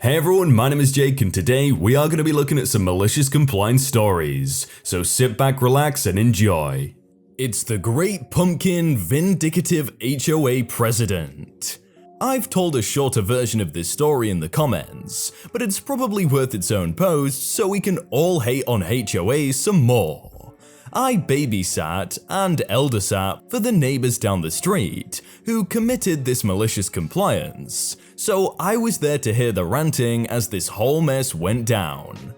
Hey everyone, my name is Jake and today we are going to be looking at some malicious compliance stories, so sit back, relax and enjoy. It's the Great Pumpkin Vindicative HOA President. I've told a shorter version of this story in the comments, but it's probably worth its own post so we can all hate on HOAs some more. I babysat and elder sat for the neighbors down the street who committed this malicious compliance, so I was there to hear the ranting as this whole mess went down.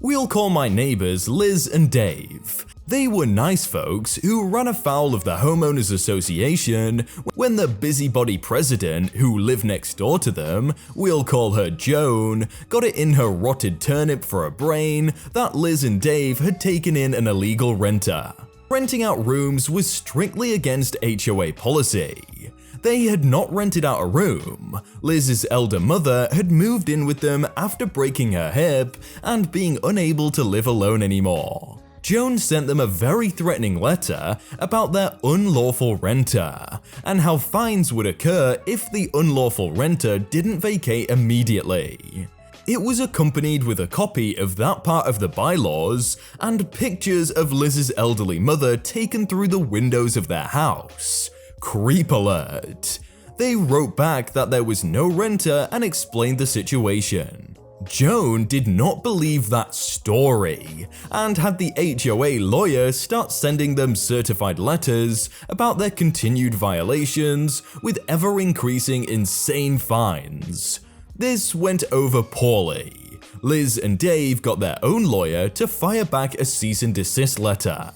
We'll call my neighbors Liz and Dave. They were nice folks who ran afoul of the homeowners association when the busybody president who lived next door to them, we'll call her Joan, got it in her rotted turnip for a brain that Liz and Dave had taken in an illegal renter. Renting out rooms was strictly against HOA policy. They had not rented out a room. Liz's elder mother had moved in with them after breaking her hip and being unable to live alone anymore. Joan sent them a very threatening letter about their unlawful renter, and how fines would occur if the unlawful renter didn't vacate immediately. It was accompanied with a copy of that part of the bylaws and pictures of Liz's elderly mother taken through the windows of their house. Creep alert. They wrote back that there was no renter and explained the situation. Joan did not believe that story and had the HOA lawyer start sending them certified letters about their continued violations with ever-increasing insane fines. This went over poorly. Liz and Dave got their own lawyer to fire back a cease and desist letter.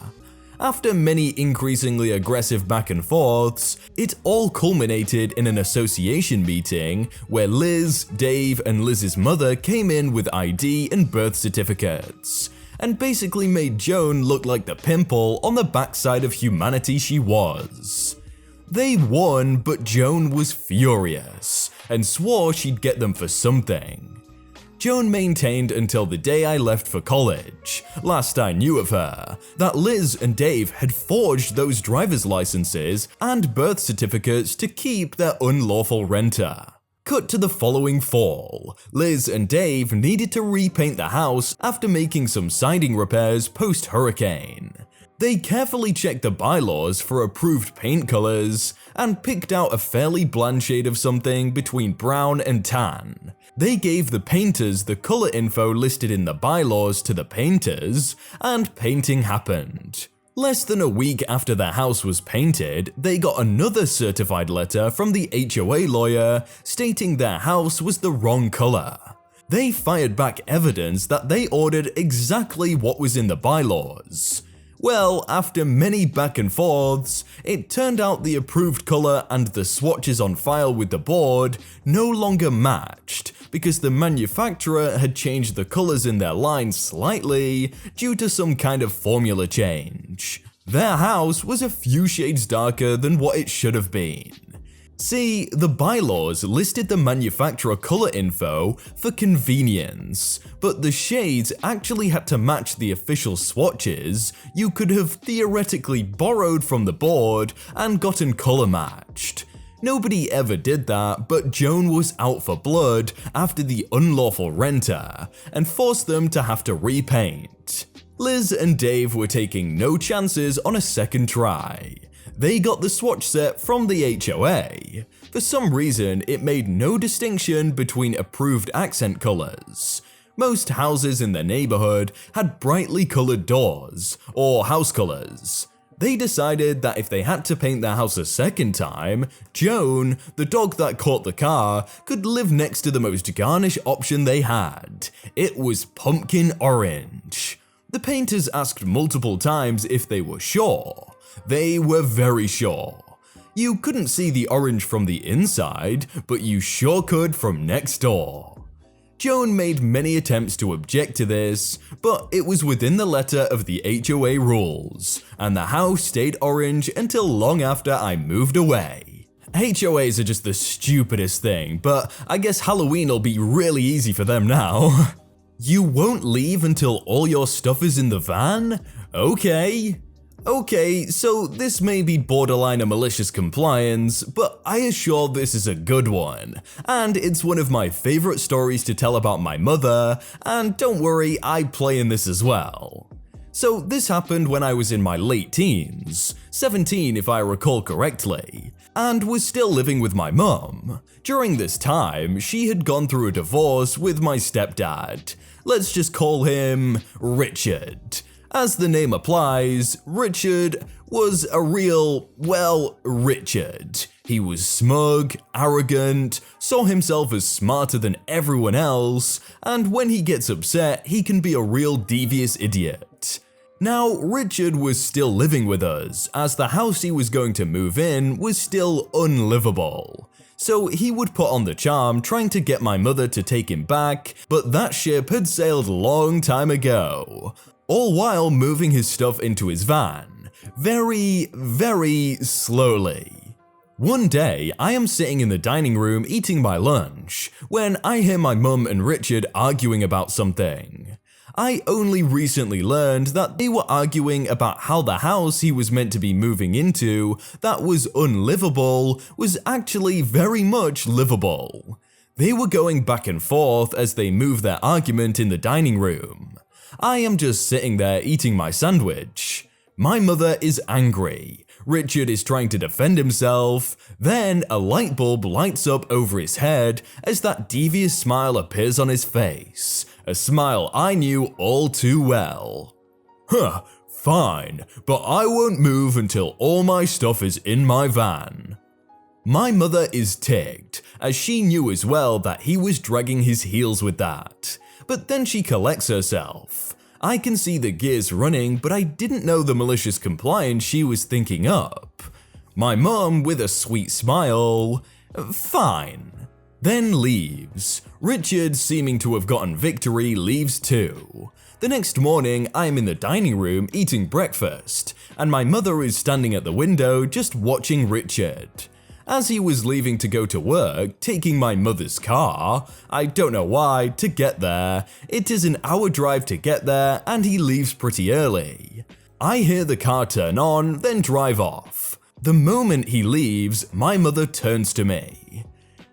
After many increasingly aggressive back and forths, it all culminated in an association meeting where Liz, Dave, and Liz's mother came in with ID and birth certificates, and basically made Joan look like the pimple on the backside of humanity she was. They won, but Joan was furious, and swore she'd get them for something. Joan maintained until the day I left for college, last I knew of her, that Liz and Dave had forged those driver's licenses and birth certificates to keep their unlawful renter. Cut to the following fall, Liz and Dave needed to repaint the house after making some siding repairs post-hurricane. They carefully checked the bylaws for approved paint colors and picked out a fairly bland shade of something between brown and tan. They gave the painters the color info listed in the bylaws to the painters, and painting happened. Less than a week after their house was painted, they got another certified letter from the HOA lawyer stating their house was the wrong color. They fired back evidence that they ordered exactly what was in the bylaws. Well, after many back and forths, it turned out the approved color and the swatches on file with the board no longer matched because the manufacturer had changed the colors in their line slightly due to some kind of formula change. Their house was a few shades darker than what it should have been. See, the bylaws listed the manufacturer color info for convenience, but the shades actually had to match the official swatches you could have theoretically borrowed from the board and gotten color matched. Nobody ever did that, but Joan was out for blood after the unlawful renter and forced them to have to repaint. Liz and Dave were taking no chances on a second try. They got the swatch set from the HOA. For some reason, it made no distinction between approved accent colors. Most houses in their neighborhood had brightly colored doors, or house colors. They decided that if they had to paint their house a second time, Joan, the dog that caught the car, could live next to the most garnish option they had. It was pumpkin orange. The painters asked multiple times if they were sure. They were very sure. You couldn't see the orange from the inside, but you sure could from next door. Joan made many attempts to object to this, but it was within the letter of the HOA rules, and the house stayed orange until long after I moved away. HOAs are just the stupidest thing, but I guess Halloween will be really easy for them now. You won't leave until all your stuff is in the van? Okay. Okay, so this may be borderline a malicious compliance, but I assure this is a good one, and it's one of my favorite stories to tell about my mother, and don't worry, I play in this as well. So this happened when I was in my late teens, 17 if I recall correctly, and was still living with my mum. During this time, she had gone through a divorce with my stepdad. Let's just call him Richard. As the name applies, Richard was a real, well, Richard. He was smug, arrogant, saw himself as smarter than everyone else, and when he gets upset, he can be a real devious idiot. Now, Richard was still living with us, as the house he was going to move in was still unlivable. So he would put on the charm trying to get my mother to take him back, but that ship had sailed a long time ago. All while moving his stuff into his van, very, very slowly. One day, I am sitting in the dining room eating my lunch, when I hear my mum and Richard arguing about something. I only recently learned that they were arguing about how the house he was meant to be moving into, that was unlivable, was actually very much livable. They were going back and forth as they moved their argument in the dining room. I am just sitting there eating my sandwich. My mother is angry. Richard is trying to defend himself. Then a light bulb lights up over his head as that devious smile appears on his face. A smile I knew all too well. Huh, fine, but I won't move until all my stuff is in my van. My mother is ticked, as she knew as well that he was dragging his heels with that. But then she collects herself. I can see the gears running, but I didn't know the malicious compliance she was thinking up. My mum, with a sweet smile, fine, then leaves. Richard, seeming to have gotten victory, leaves too. The next morning, I am in the dining room eating breakfast, and my mother is standing at the window just watching Richard. As he was leaving to go to work, taking my mother's car, I don't know why, to get there. It is an hour drive to get there, and he leaves pretty early. I hear the car turn on, then drive off. The moment he leaves, my mother turns to me.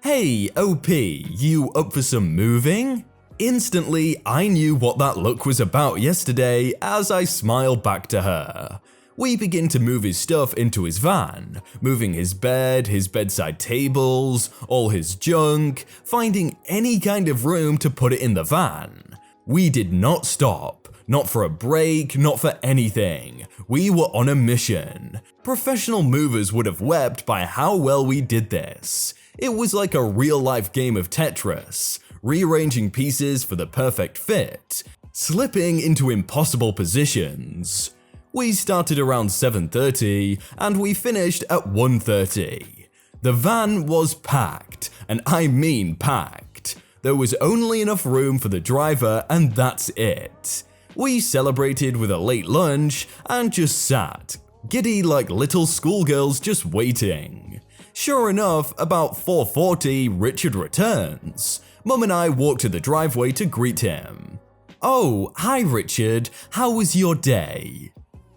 Hey, OP, you up for some moving? Instantly, I knew what that look was about yesterday as I smiled back to her. We begin to move his stuff into his van, moving his bed, his bedside tables, all his junk, finding any kind of room to put it in the van. We did not stop, not for a break, not for anything. We were on a mission. Professional movers would have wept by how well we did this. It was like a real-life game of Tetris, rearranging pieces for the perfect fit, slipping into impossible positions. We started around 7:30 and we finished at 1:30. The van was packed, and I mean packed. There was only enough room for the driver and that's it. We celebrated with a late lunch and just sat, giddy like little schoolgirls just waiting. Sure enough, about 4:40 Richard returns. Mum and I walk to the driveway to greet him. Oh, hi Richard, how was your day?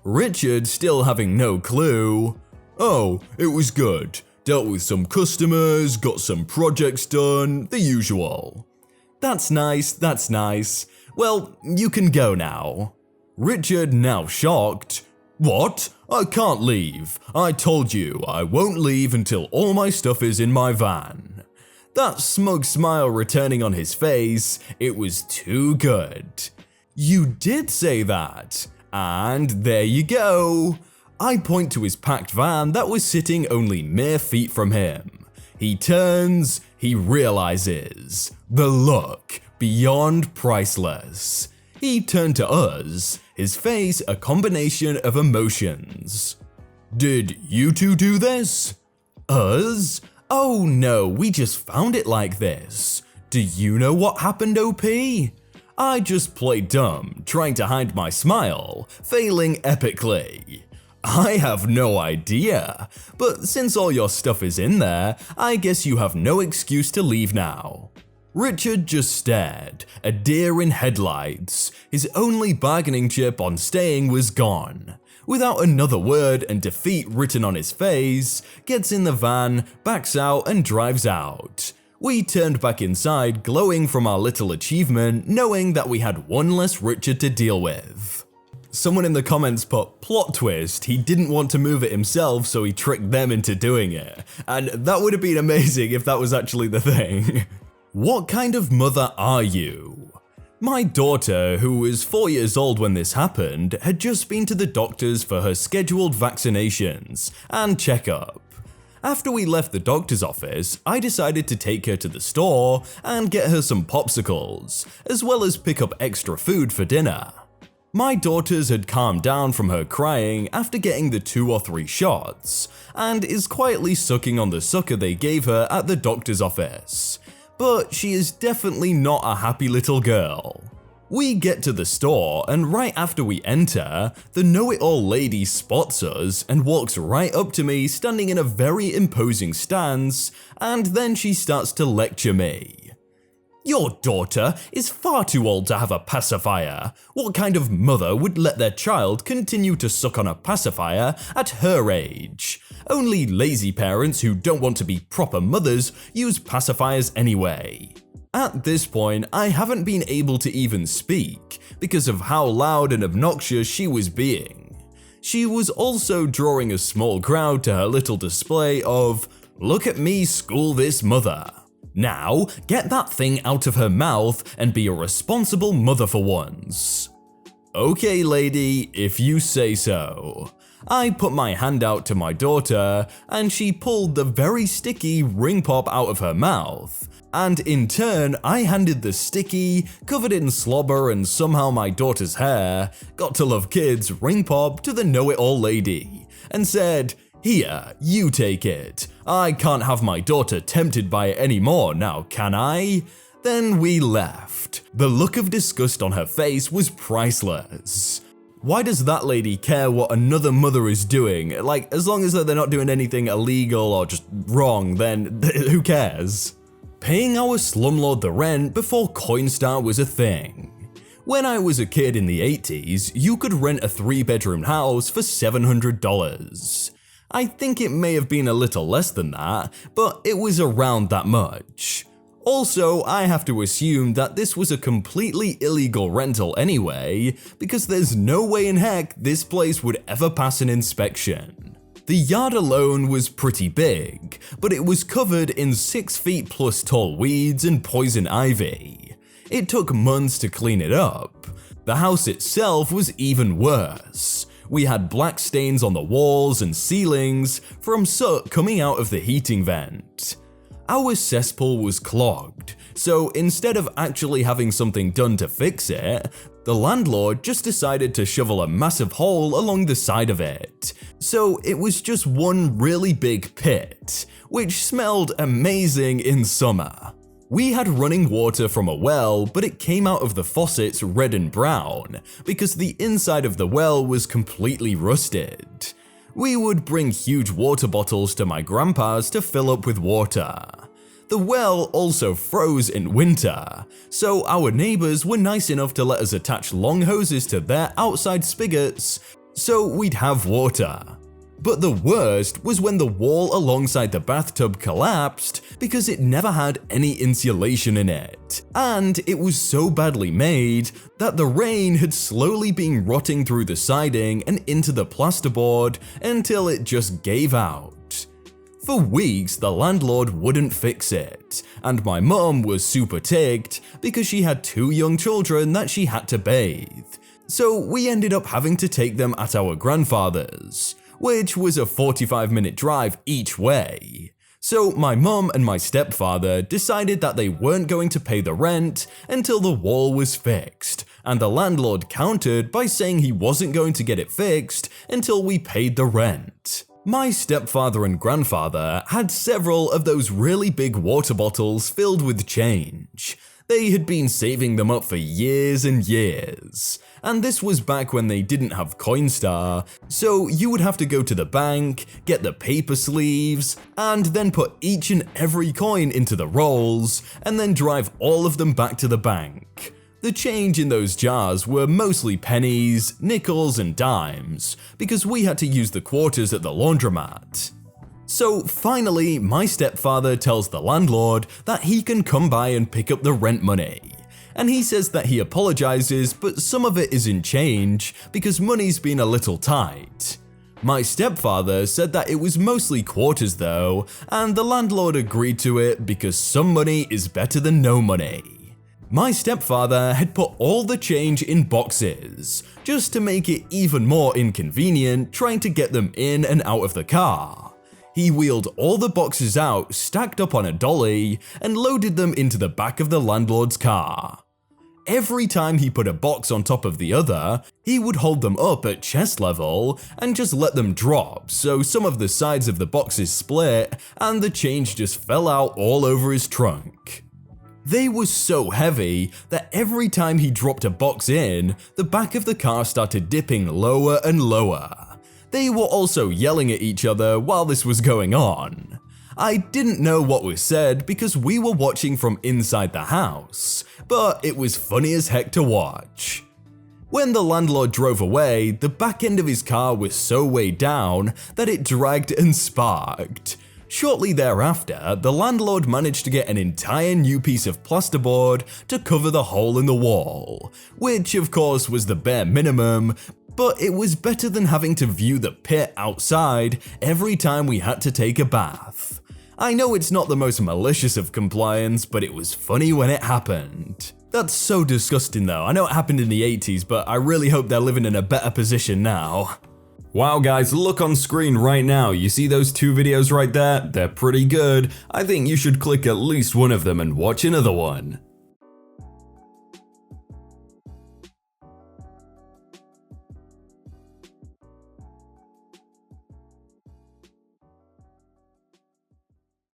Richard, still having no clue. Oh, it was good. Dealt with some customers, got some projects done, the usual. That's nice, that's nice. Well, you can go now. Richard, now shocked. What? I can't leave. I told you I won't leave until all my stuff is in my van. That smug smile returning on his face, it was too good. You did say that. And there you go. I point to his packed van that was sitting only mere feet from him. He turns, he realizes. The look, beyond priceless. He turned to us, his face a combination of emotions. Did you two do this? Us? Oh no, we just found it like this. Do you know what happened, OP? I just played dumb, trying to hide my smile, failing epically. I have no idea, but since all your stuff is in there, I guess you have no excuse to leave now. Richard just stared, a deer in headlights. His only bargaining chip on staying was gone. Without another word and defeat written on his face, gets in the van, backs out and drives out. We turned back inside, glowing from our little achievement, knowing that we had one less Richard to deal with. Someone in the comments put, plot twist, he didn't want to move it himself so he tricked them into doing it. And that would have been amazing if that was actually the thing. What kind of mother are you? My daughter, who was 4 years old when this happened, had just been to the doctors for her scheduled vaccinations and checkup. After we left the doctor's office, I decided to take her to the store and get her some popsicles, as well as pick up extra food for dinner. My daughters had calmed down from her crying after getting the 2 or 3 shots, and is quietly sucking on the sucker they gave her at the doctor's office. But she is definitely not a happy little girl. We get to the store, and right after we enter, the know-it-all lady spots us and walks right up to me standing in a very imposing stance, and then she starts to lecture me. Your daughter is far too old to have a pacifier. What kind of mother would let their child continue to suck on a pacifier at her age? Only lazy parents who don't want to be proper mothers use pacifiers anyway. At this point, I haven't been able to even speak because of how loud and obnoxious she was being. She was also drawing a small crowd to her little display of, "Look at me school this mother. Now, get that thing out of her mouth and be a responsible mother for once." Okay, lady, if you say so. I put my hand out to my daughter, and she pulled the very sticky ring pop out of her mouth. And in turn, I handed the sticky, covered in slobber and somehow my daughter's hair, got to love kids ring pop to the know-it-all lady, and said, "Here, you take it. I can't have my daughter tempted by it anymore now, can I?" Then we left. The look of disgust on her face was priceless. Why does that lady care what another mother is doing? Like, as long as they're not doing anything illegal or just wrong, then who cares? Paying our slumlord the rent before CoinStar was a thing. When I was a kid in the 80s, you could rent a 3-bedroom house for $700. I think it may have been a little less than that, but it was around that much. Also, I have to assume that this was a completely illegal rental anyway, because there's no way in heck this place would ever pass an inspection. The yard alone was pretty big, but it was covered in 6 feet plus tall weeds and poison ivy. It took months to clean it up. The house itself was even worse. We had black stains on the walls and ceilings from soot coming out of the heating vent. Our cesspool was clogged, so instead of actually having something done to fix it, the landlord just decided to shovel a massive hole along the side of it. So it was just one really big pit, which smelled amazing in summer. We had running water from a well, but it came out of the faucets red and brown, because the inside of the well was completely rusted. We would bring huge water bottles to my grandpa's to fill up with water. The well also froze in winter, so our neighbors were nice enough to let us attach long hoses to their outside spigots so we'd have water. But the worst was when the wall alongside the bathtub collapsed because it never had any insulation in it, and it was so badly made that the rain had slowly been rotting through the siding and into the plasterboard until it just gave out. For weeks, the landlord wouldn't fix it, and my mum was super ticked because she had 2 young children that she had to bathe. So we ended up having to take them at our grandfather's, which was a 45-minute drive each way. So my mum and my stepfather decided that they weren't going to pay the rent until the wall was fixed, and the landlord countered by saying he wasn't going to get it fixed until we paid the rent. My stepfather and grandfather had several of those really big water bottles filled with change. They had been saving them up for years and years. And this was back when they didn't have CoinStar, so you would have to go to the bank, get the paper sleeves, and then put each and every coin into the rolls, and then drive all of them back to the bank. The change in those jars were mostly pennies, nickels, and dimes, because we had to use the quarters at the laundromat. So finally, my stepfather tells the landlord that he can come by and pick up the rent money. And he says that he apologizes, but some of it is in change because money's been a little tight. My stepfather said that it was mostly quarters though, and the landlord agreed to it because some money is better than no money. My stepfather had put all the change in boxes, just to make it even more inconvenient trying to get them in and out of the car. He wheeled all the boxes out, stacked up on a dolly, and loaded them into the back of the landlord's car. Every time he put a box on top of the other, he would hold them up at chest level and just let them drop, so some of the sides of the boxes split and the change just fell out all over his trunk. They were so heavy that every time he dropped a box in, the back of the car started dipping lower and lower. They were also yelling at each other while this was going on. I didn't know what was said because we were watching from inside the house, but it was funny as heck to watch. When the landlord drove away, the back end of his car was so weighed down that it dragged and sparked. Shortly thereafter, the landlord managed to get an entire new piece of plasterboard to cover the hole in the wall, which of course was the bare minimum, but it was better than having to view the pit outside every time we had to take a bath. I know it's not the most malicious of compliance, but it was funny when it happened. That's so disgusting though. I know it happened in the 80s, but I really hope they're living in a better position now. Wow guys, look on screen right now, you see those two videos right there? They're pretty good. I think you should click at least one of them and watch another one.